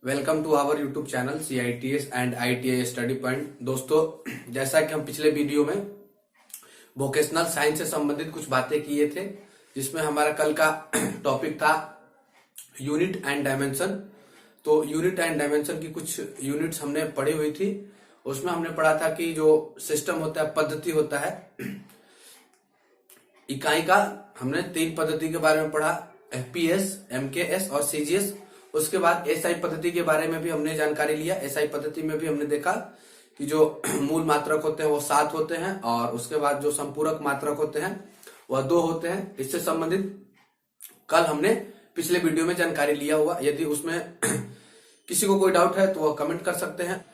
Welcome to our YouTube channel CITS and ITI study point. दोस्तों, जैसा कि हम पिछले वीडियो में वोकेशनल साइंस से संबंधित कुछ बातें किए थे, जिसमें हमारा कल का टॉपिक था यूनिट एंड डायमेंशन। तो यूनिट एंड डायमेंशन की कुछ यूनिट्स हमने पढ़ी हुई थी। उसमें हमने पढ़ा था कि जो सिस्टम होता है, पद्धति होता है इकाई का, हमने 3 पद्धति के बारे में पढ़ा, FPS, MKS और CGS। उसके बाद SI पद्धति के बारे में भी हमने जानकारी लिया। SI पद्धति में भी हमने देखा कि जो मूल मात्रक होते हैं वो 7 होते हैं और उसके बाद जो संपूरक मात्रक होते हैं वह 2 होते हैं। इससे संबंधित कल हमने पिछले वीडियो में जानकारी लिया हुआ। यदि उसमें किसी को कोई डाउट है तो वह कमेंट कर सकते हैं।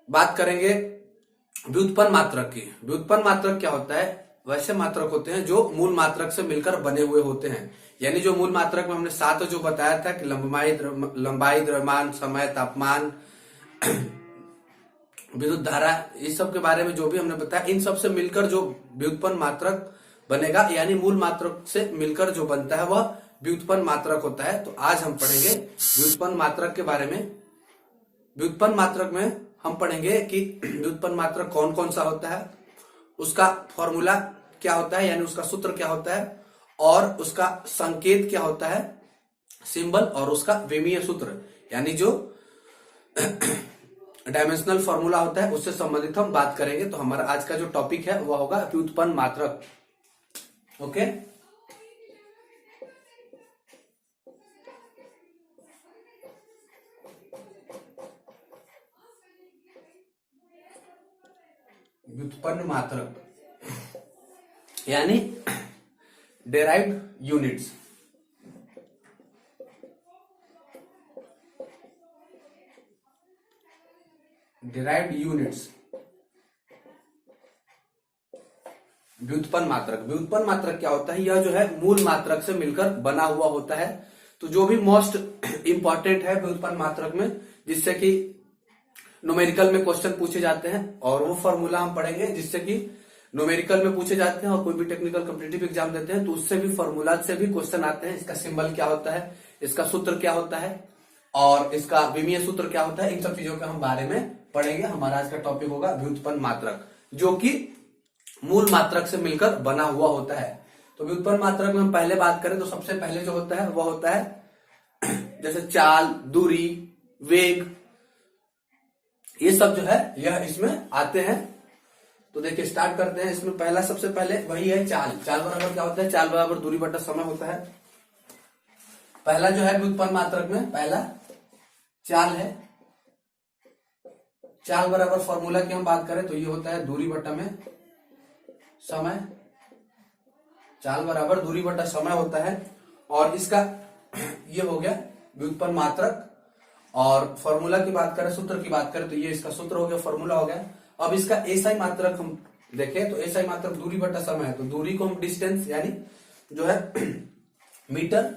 बात करेंगे व्युत्पन्न मात्रक की। व्युत्पन्न मात्रक क्या होता है? वैसे मात्रक होते हैं जो मूल मात्रक से मिलकर बने हुए होते हैं। यानी जो मूल मात्रक में हमने 7 जो बताया था कि लंबाई, द्रव्यमान, समय, तापमान, विद्युत धारा, इस सब के बारे में जो भी हमने बताया, इन सब से मिलकर जो व्युत्पन्न मात्रक बनेगा, यानी मूल मात्रक से मिलकर जो बनता है वह व्युत्पन्न मात्रक होता है। तो आज हम पढ़ेंगे व्युत्पन्न मात्रक के बारे में। व्युत्पन्न मात्रक में हम पढ़ेंगे कि व्युत्पन्न मात्रक कौन कौन सा होता है, उसका फॉर्मूला क्या होता है, यानी उसका सूत्र क्या होता है, और उसका संकेत क्या होता है, सिंबल, और उसका विमीय सूत्र यानी जो डायमेंशनल फॉर्मूला होता है उससे संबंधित हम बात करेंगे। तो हमारा आज का जो टॉपिक है वह होगा व्युत्पन्न मात्रक। ओके, व्युत्पन्न मात्रक यानी डेराइव्ड यूनिट्स। डेराइव्ड यूनिट्स व्युत्पन्न मात्रक। व्युत्पन्न मात्रक क्या होता है? यह जो है मूल मात्रक से मिलकर बना हुआ होता है। तो जो भी मोस्ट इंपॉर्टेंट है व्युत्पन्न मात्रक में, जिससे कि न्यूमेरिकल में क्वेश्चन पूछे जाते हैं, और वो फॉर्मूला हम पढ़ेंगे जिससे कि न्यूमेरिकल में पूछे जाते हैं और कोई भी टेक्निकल कॉम्पिटिटिव एग्जाम देते हैं तो उससे भी फॉर्मूला से भी क्वेश्चन आते हैं। इसका सिंबल क्या होता है, इसका सूत्र क्या होता है, और इसका विमीय सूत्र क्या होता है, इन सब चीजों के हम बारे में पढ़ेंगे। हमारा आज का टॉपिक होगा व्युत्पन्न मात्रक, जो कि मूल मात्रक से मिलकर बना हुआ होता है। तो व्युत्पन्न मात्रक में हम पहले बात करें तो सबसे पहले जो होता है वह होता है जैसे चाल, दूरी, वेग, ये सब जो है यह इसमें आते हैं। तो देखिए स्टार्ट करते हैं। इसमें पहला सबसे पहले वही है चाल। चाल बराबर क्या होता है? चाल बराबर दूरी बटा समय होता है। पहला जो है व्युत्पन्न मात्रक में पहला चाल है। चाल बराबर फॉर्मूला की हम बात करें तो ये होता है दूरी बटा में समय। चाल बराबर दूरी बटा समय होता है और इसका ये हो गया व्युत्पन्न मात्रक। और फॉर्मूला की बात करें, सूत्र की बात करें तो ये इसका सूत्र हो गया, फॉर्मूला हो गया। अब इसका एसआई मात्रक हम देखें तो एसआई मात्रक दूरी बटा समय है। तो दूरी को हम डिस्टेंस यानी जो है मीटर,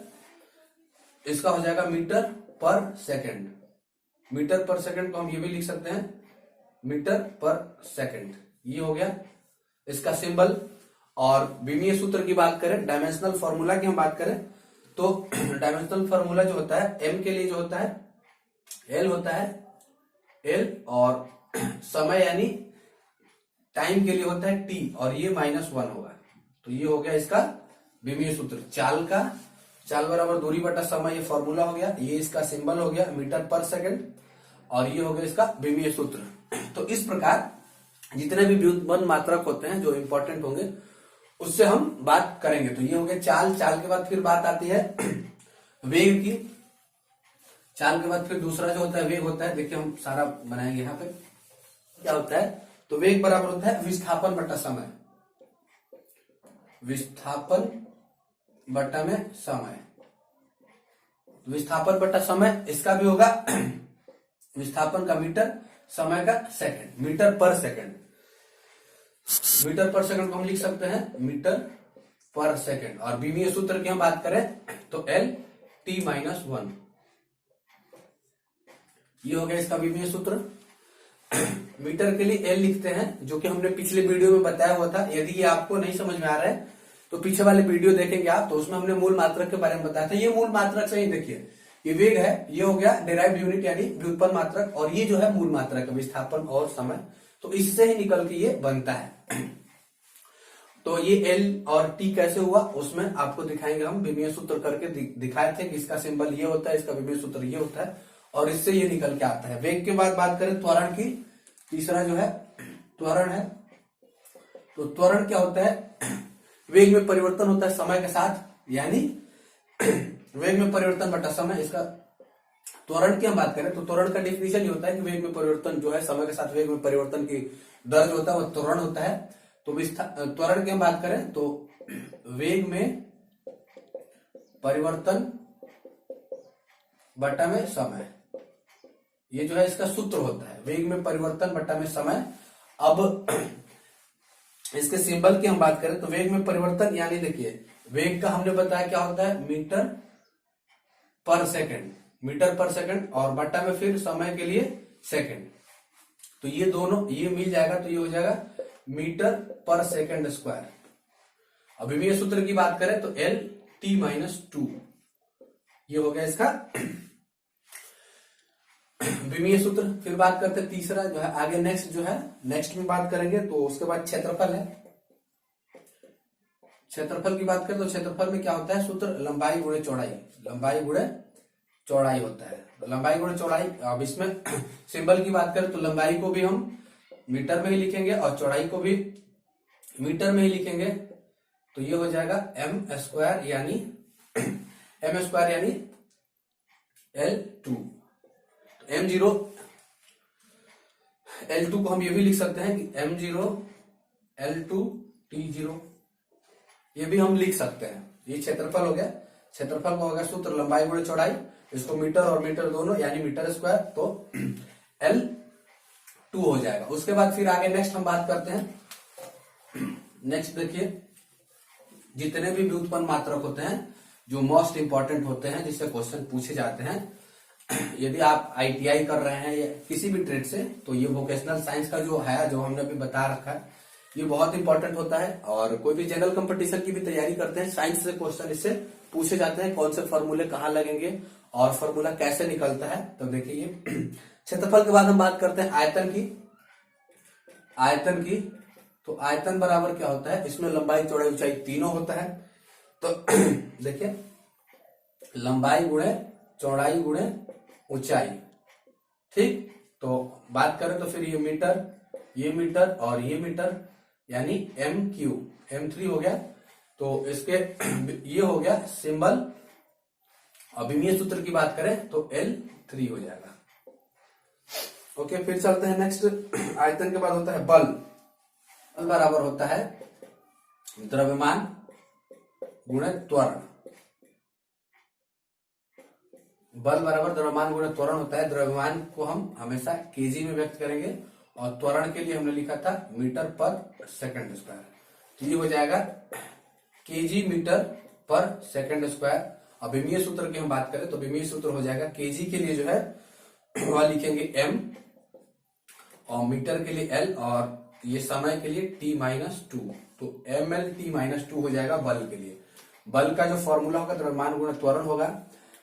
इसका हो जाएगा metre per second. Metre per second को हम ये भी लिख सकते हैं मीटर पर सेकंड। ये हो गया इसका सिंबल। और विमीय सूत्र की बात करें, डायमेंशनल फॉर्मूला की हम बात करें तो डायमेंशनल फॉर्मूला जो होता है एम के लिए जो होता है एल होता है, एल, और समय यानी टाइम के लिए होता है टी, और ये -1 होगा। तो ये हो गया इसका विमीय सूत्र चाल का। चाल बराबर दूरी बटा समय, ये फॉर्मूला हो गया। ये इसका सिंबल हो गया मीटर पर सेकंड, और ये हो गया इसका विमीय सूत्र। तो इस प्रकार जितने भी व्युत्पन्न मात्रक होते हैं जो इंपॉर्टेंट होंगे उससे हम बात करेंगे। तो ये हो गया चाल। चाल के बाद फिर बात आती है वेग की। चाल के बाद फिर दूसरा जो होता है वेग होता है। देखिए हम सारा बनाएंगे यहाँ पे। क्या होता है? तो वेग बराबर होता है विस्थापन बटा समय। विस्थापन बटा में समय, विस्थापन बटा समय इसका भी होगा विस्थापन का मीटर, समय का second, metre per second. Metre per second को हम लिख सकते हैं मीटर पर सेकंड। और विमीय सूत्र की हम बात करें तो एल t-1। ये हो गया इसका विमीय सूत्र। मीटर के लिए एल लिखते हैं, जो कि हमने पिछले वीडियो में बताया हुआ था। यदि ये आपको नहीं समझ में आ रहा है तो पीछे वाले वीडियो देखेंगे आप, तो उसमें हमने मूल मात्रक के बारे में बताया था। ये मूल मात्रक से ही देखिए, ये वेग है, ये हो गया डिराइव्ड यूनिट यानी व्युत्पन्न मात्रक, और ये जो है मूल मात्रक विस्थापन और समय, तो इससे ही निकल के ये बनता है। तो ये एल और टी कैसे हुआ उसमें आपको दिखाएंगे हम, विमीय सूत्र करके दिखाए थे कि इसका सिंबल ये होता है, इसका विमीय सूत्र ये होता है, और इससे ये निकल के आता है। वेग के बाद बात करें त्वरण की, तीसरा जो है त्वरण है। तो त्वरण क्या होता है, वेग में परिवर्तन होता है समय के साथ, यानी वेग में परिवर्तन बटा समय। इसका त्वरण की हम बात करें तो त्वरण का डेफिनेशन ये होता है कि वेग में परिवर्तन जो है समय के साथ वेग में परिवर्तन की दर जो होता है वो त्वरण होता है। तो त्वरण की हम बात करें तो वेग में परिवर्तन बटा में समय, ये जो है इसका सूत्र होता है, वेग में परिवर्तन बटा में समय। अब इसके सिंबल की हम बात करें तो वेग में परिवर्तन यानी देखिए वेग का हमने बताया क्या होता है, metre per second, metre per second, और बटा में फिर समय के लिए सेकंड। तो ये दोनों ये मिल जाएगा तो ये हो जाएगा मीटर पर सेकंड स्क्वायर। अब विमीय सूत्र की बात करें तो एल टी माइनस टू, ये हो गया इसका विमीय सूत्र। फिर बात करते हैं तीसरा जो है, आगे नेक्स्ट जो है नेक्स्ट में बात करेंगे। तो उसके बाद क्षेत्रफल है। क्षेत्रफल की बात करें तो क्षेत्रफल में क्या होता है सूत्र, लंबाई गुणे चौड़ाई, लंबाई गुणे चौड़ाई होता है। तो लंबाई गुणे चौड़ाई, अब इसमें सिंबल की बात करें तो लंबाई को भी हम मीटर में ही लिखेंगे और चौड़ाई को भी मीटर में ही लिखेंगे। तो ये हो जाएगा एम स्क्वायर यानी L2। M0 L2 को हम ये भी लिख सकते हैं कि M0 L2 T0, ये भी हम लिख सकते हैं। ये क्षेत्रफल हो गया। क्षेत्रफल का हो गया सूत्र लंबाई गुणे चौड़ाई, इसको मीटर और मीटर दोनों यानी मीटर स्क्वायर, तो L2 हो जाएगा। उसके बाद फिर आगे नेक्स्ट हम बात करते हैं। नेक्स्ट देखिए, जितने भी व्युत्पन्न मात्रक होते हैं जो मोस्ट इंपॉर्टेंट होते हैं जिससे क्वेश्चन पूछे जाते हैं, यदि आप आईटीआई कर रहे हैं या किसी भी ट्रेड से, तो ये वोकेशनल साइंस का जो है जो हमने अभी बता रखा है ये बहुत इंपॉर्टेंट होता है। और कोई भी जनरल कंपटीशन की भी तैयारी करते हैं, साइंस से क्वेश्चन इससे पूछे जाते हैं, कौन से फॉर्मूले कहाँ लगेंगे और फॉर्मूला कैसे निकलता है। तो देखिए क्षेत्रफल के बाद हम बात करते हैं आयतन की। आयतन की तो आयतन बराबर क्या होता है, इसमें लंबाई चौड़ाई ऊंचाई तीनों होता है। तो देखिए लंबाई गुणे चौड़ाई गुणे ऊंचाई, ठीक। तो बात करें तो फिर ये मीटर और ये मीटर यानी M3 हो गया। तो इसके ये हो गया सिंबल। अब विमीय सूत्र की बात करें तो L3 हो जाएगा। ओके, फिर चलते हैं नेक्स्ट। आयतन के बाद होता है बल। बल बराबर होता है द्रव्यमान गुणे त्वरण। बल बराबर द्रव्यमान गुणे त्वरण होता है। द्रव्यमान को हम हमेशा केजी में व्यक्त करेंगे और त्वरण के लिए हमने लिखा था मीटर पर सेकंड स्क्वायर। तो ये हो जाएगा KG metre per second square. अब विमीय सूत्र की हम बात करें तो विमीय सूत्र हो जाएगा केजी के लिए जो है वह लिखेंगे M और मीटर के लिए L और ये समय के लिए T-2। तो ML-T-2 हो जाएगा बल के लिए। बल का जो फॉर्मूला होगा द्रव्यमान गुणा त्वरण होगा।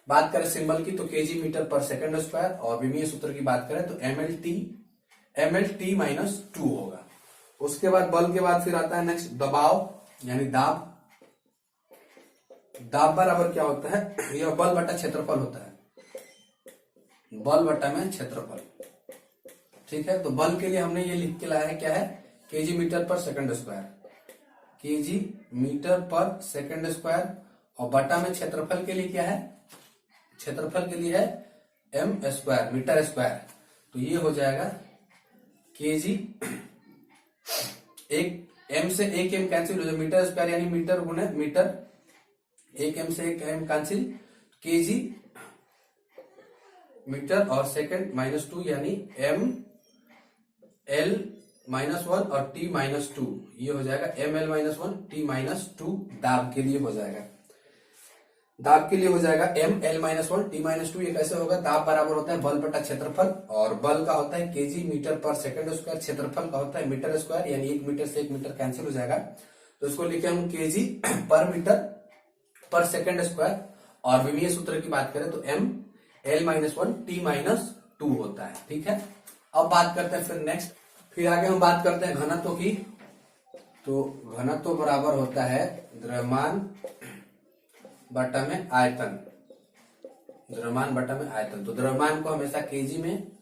बात करें सिंबल की तो KG metre per second square, और विमीय सूत्र की बात करें तो ML-T-2 होगा। उसके बाद बल के बाद फिर आता है नेक्स्ट दबाव यानी दाब। दाब बराबर क्या होता है, यह बल बटा क्षेत्रफल होता है। बल बटा में क्षेत्रफल, ठीक है। तो बल के लिए हमने ये लिख के लाया है, क्या है, KG metre per second square, KG metre per second square, और बटा में क्षेत्रफल के लिए क्या है, क्षेत्रफल के लिए है M स्क्वायर मीटर स्क्वायर। तो ये हो जाएगा केजी, एक M से एक M कैंसिल हो जाए, मीटर स्क्वायर यानी मीटर गुणे मीटर, एक M से एक M कैंसिल, केजी मीटर और सेकंड -2 यानी ML-1 और T-2, ये हो जाएगा ML-1 T-2 दाब के लिए हो जाएगा। दाब के लिए हो जाएगा ML-1 T-2। ये कैसे होगा, दाब बराबर होता है बल बटा क्षेत्रफल, और बल का होता है KG metre per second square, क्षेत्रफल का होता है मीटर स्क्वायर यानी एक मीटर से एक मीटर कैंसिल हो जाएगा। तो इसको लिखे हम केजी पर मीटर पर सेकंड स्क्वायर। और विमीय सूत्र की बात करें तो L-1 T-2 होता है। ठीक है, अब बात करते हैं फिर नेक्स्ट, फिर आगे हम बात करते हैं घनत्व की। तो घनत्व बराबर होता है द्रव्यमान बटा में आयतन, द्रव्यमान बटा में आयतन। तो द्रव्यमान को हमेशा केजी में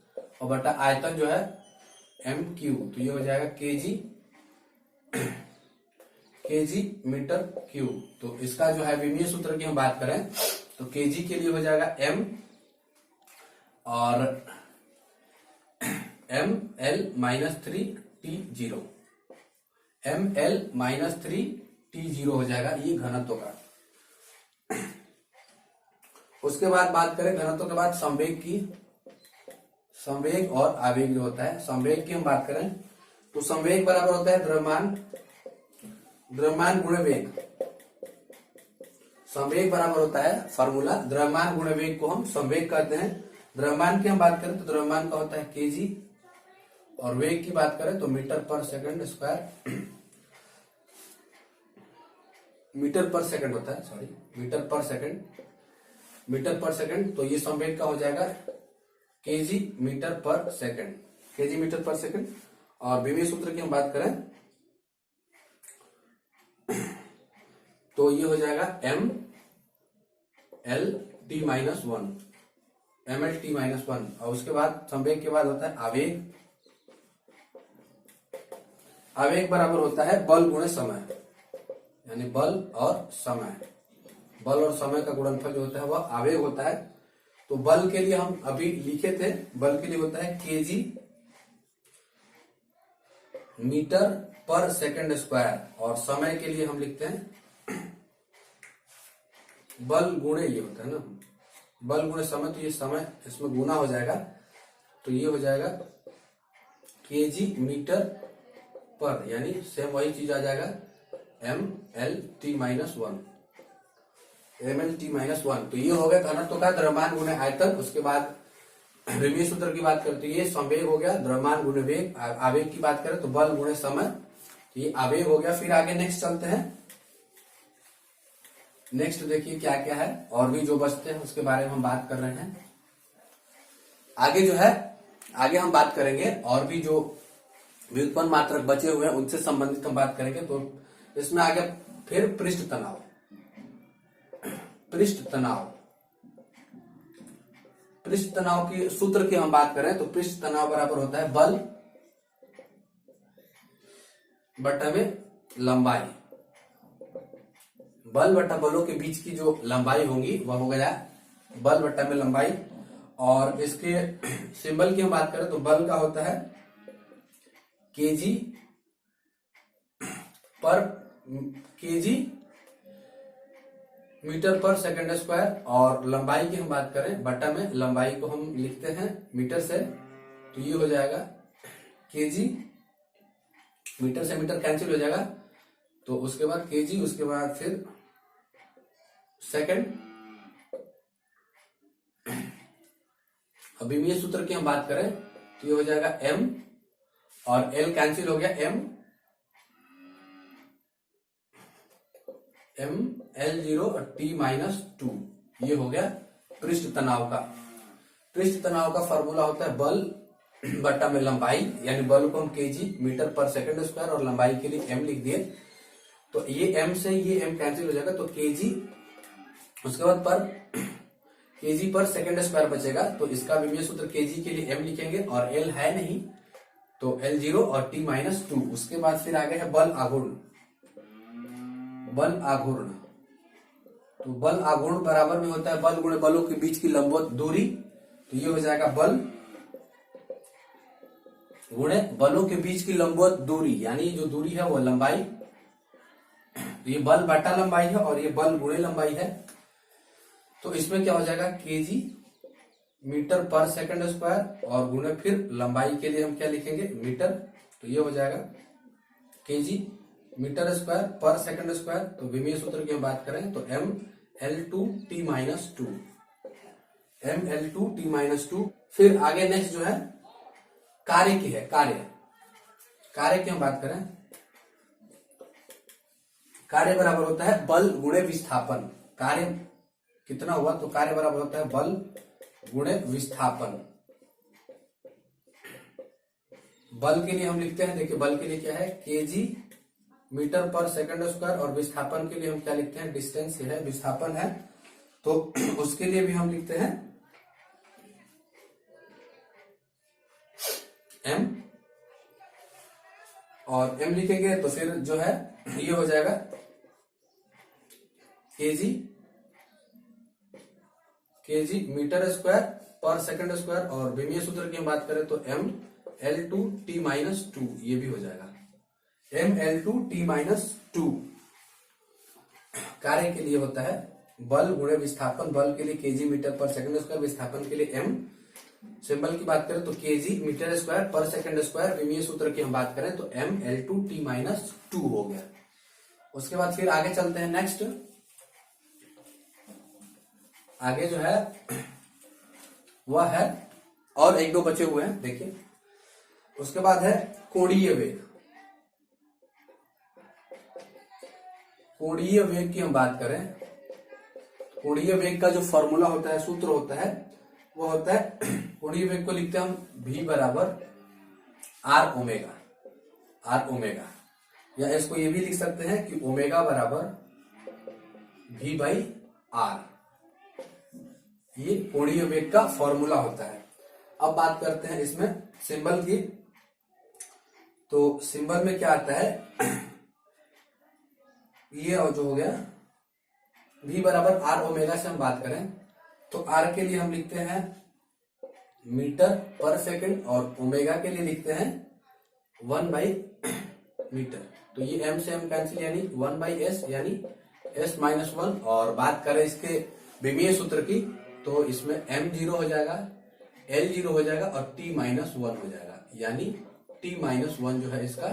और बटा आयतन जो है MQ, तो ये हो जाएगा केजी मीटर क्यूब। तो इसका जो है विमीय सूत्र की हम बात करें तो केजी के लिए हो जाएगा M और ML-3T0, ML-3T0 हो जाएगा ये घनत्व का। उसके बाद बात करें घनत्व के बाद संवेग की, संवेग और आवेग जो होता है। संवेग की हम बात करें तो संवेग बराबर होता है द्रव्यमान गुणे वेग। संवेग बराबर होता है फॉर्मूला द्रव्यमान गुणे वेग को हम संवेग कहते हैं। द्रव्यमान की हम बात करें तो द्रव्यमान का होता है केजी और वेग की बात करें तो metre per second square, metre per second होता है, sorry metre per second, metre per second. तो ये संवेग का हो जाएगा KG metre per second, KG metre per second. और विमीय सूत्र की हम बात करें तो ये हो जाएगा ML-T-1, ML-T-1। और उसके बाद संवेग के बाद होता है आवेग। आवेग बराबर होता है बल गुणे समय, यानी बल और समय, बल और समय का गुणनफल जो होता है वह आवेग होता है। तो बल के लिए हम अभी लिखे थे, बल के लिए होता है KG metre per second square और समय के लिए हम लिखते हैं बल गुणे, ये होता है ना बल गुणे समय। तो ये समय इसमें गुना हो जाएगा तो ये हो जाएगा केजी मीटर पर, यानी सेम वही चीज आ जाएगा ML-T-1, ML-T-1। तो ये हो गया घनत्व का द्रव्यमान गुणे आयतन। उसके बाद विमीय सूत्र की बात करते ये संवेग हो गया द्रव्यमान गुणे वेग। आवेग की बात करें तो बल गुणे समय, तो ये आवेग हो गया। फिर आगे नेक्स्ट चलते हैं। नेक्स्ट देखिए क्या क्या है और भी जो बचते हैं उसके बारे में हम बात कर रहे हैं। आगे जो है आगे हम बात करेंगे और भी जो व्युत्पन्न मात्रक बचे हुए हैं उनसे संबंधित हम बात करेंगे। तो इसमें आगे फिर पृष्ठ तनाव, पृष्ठ तनाव, पृष्ठ तनाव की सूत्र की हम बात करें तो पृष्ठ तनाव बराबर होता है बल बटा में लंबाई। बल बटा बलों के बीच की जो लंबाई होगी वह हो गया बल बटा में लंबाई। और इसके सिंबल की हम बात करें तो बल का होता है केजी पर KG metre per second square. और लंबाई की हम बात करें बटा में लंबाई को हम लिखते हैं मीटर से, तो ये हो जाएगा केजी, मीटर से मीटर कैंसिल हो जाएगा तो उसके बाद केजी, उसके बाद फिर सेकंड। अभी विमीय सूत्र की हम बात करें तो ये हो जाएगा M और L कैंसिल हो गया ML0 और T-2, ये हो गया पृष्ठ तनाव का। पृष्ठ तनाव का फॉर्मूला होता है बल बटा में लंबाई, यानी बल को हम KG metre per second square और लंबाई के लिए M लिख दिए। तो ये M से ये M कैंसिल हो जाएगा तो केजी, उसके बाद पर केजी पर सेकंड स्क्वायर बचेगा। तो इसका विमीय सूत्र केजी के लिए M लिखेंगे और L है नहीं तो L0 और T-2। उसके बाद फिर आगे है बल आघूर्ण, बल आघूर्ण। तो बल आघूर्ण बराबर में होता है बल गुणे बलों के बीच की लंबवत दूरी। तो ये हो जाएगा बल गुणे बलों के बीच की लंबवत दूरी, यानी जो दूरी है वो लंबाई। तो ये बल बटा लंबाई है और ये बल गुणे लंबाई है। तो इसमें क्या हो जाएगा KG metre per second square और गुणे फिर लंबाई के लिए हम क्या लिखेंगे मीटर। तो ये हो जाएगा KG metre square per second square. तो विमीय सूत्र की हम बात करें तो ML2T-2, ML2T-2। फिर आगे नेक्स्ट जो है कार्य की है, कार्य की हम बात करें, कार्य बराबर होता है बल गुणे विस्थापन। कार्य कितना हुआ तो कार्य बराबर होता है बल गुणे विस्थापन। बल के लिए हम लिखते हैं, देखिए बल के लिए क्या है, KG metre per second square, और विस्थापन के लिए हम क्या लिखते हैं, डिस्टेंस है, विस्थापन है, तो उसके लिए भी हम लिखते हैं एम, और एम लिखेंगे तो फिर जो है ये हो जाएगा KG metre square per second square, और विमीय सूत्र की हम बात करें तो M L two T minus two, ये भी हो जाएगा M L two T minus two. कार्य के लिए होता है बल गुणे विस्थापन, बल के लिए KG metre per second square, विस्थापन के लिए एम। सिंबल की बात करें तो KG metre square per second square, विमीय सूत्र की हम बात करें तो M L two T minus two हो गया। उसके बाद फिर आगे चलते हैं, नेक्स्ट आगे जो है वह है, और एक दो बचे हुए हैं देखिए। उसके बाद है कोणीय वेग। कोणीय वेग की हम बात करें, कोणीय वेग का जो फॉर्मूला होता है, सूत्र होता है, वो होता है, कोणीय वेग को लिखते हैं हम v बराबर आर ओमेगा, आर ओमेगा, या इसको ये भी लिख सकते हैं कि ओमेगा बराबर v बाई आर, ये कोणीय वेग का फॉर्मूला होता है। अब बात करते हैं इसमें सिंबल की, तो सिंबल में क्या आता है, ये जो हो गया v बराबर आर ओमेगा से हम बात करें तो r के लिए हम लिखते हैं मीटर पर सेकंड, और ओमेगा के लिए लिखते हैं 1 बाई मीटर। तो ये m से m कैंसिल, यानी 1 बाई एस, यानी s माइनस 1। और बात करें इसके विमीय सूत्र की तो इसमें m 0 हो जाएगा, l 0 हो जाएगा, और t माइनस 1 हो जाएगा, यानी t माइनस 1 जो है इसका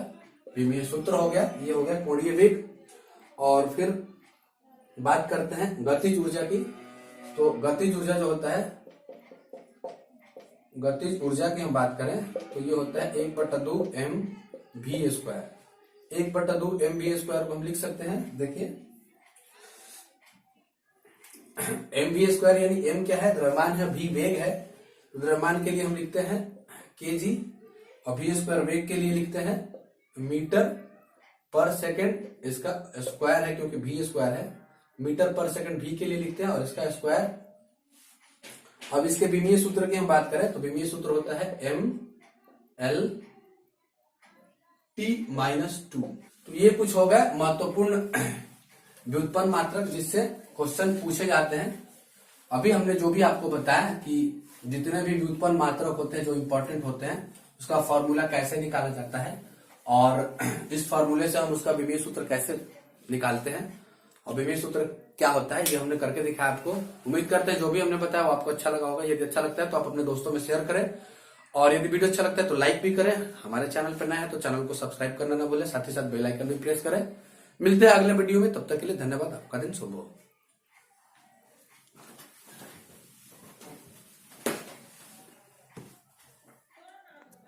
विमीय सूत्र हो गया। ये हो गया कोणीय वेग। और फिर बात करते हैं गतिज ऊर्जा की, तो गतिज ऊर्जा जो होता है, गतिज ऊर्जा की हम बात करें तो ये होता है 1/2 mv स्क्वायर। 1/2 mv स्क्वायर को हम लिख सकते हैं, देखिए mv स्क्वायर यानी m क्या है, द्रव्यमान है, v वेग है, तो द्रव्यमान के लिए हम लिखते हैं kg, और v स्क्वायर वेग के लिए लिखते हैं मीटर पर सेकंड, इसका स्क्वायर है क्योंकि v स्क्वायर है, मीटर पर सेकंड v के लिए लिखते हैं और इसका स्क्वायर। अब इसके विमीय सूत्र की हम बात करें तो विमीय सूत्र होता है m l t माइनस 2। तो ये कुछ हो गया महत्वपूर्ण व्युत्पन्न मात्रक जिससे क्वेश्चन पूछे जाते हैं। अभी हमने जो भी आपको बताया कि जितने भी व्युत्पन्न मात्रक होते हैं जो इंपॉर्टेंट होते हैं उसका फॉर्मूला कैसे निकाला जाता है, और इस फॉर्मूले से हम उसका विमीय सूत्र कैसे निकालते हैं, और विमीय सूत्र क्या होता है, ये हमने करके दिखाया आपको। उम्मीद करते हैं जो भी हमने बताया वो आपको अच्छा लगा होगा। यदि अच्छा लगता है तो आप अपने दोस्तों में शेयर करें, और यदि वीडियो अच्छा लगता है तो लाइक भी करें। हमारे चैनल पर नया है तो चैनल को सब्सक्राइब करना ना भूलें, साथ ही साथ बेल आइकन भी प्रेस करें। मिलते हैं अगले वीडियो में, तब तक के लिए धन्यवाद। आपका दिन शुभ हो।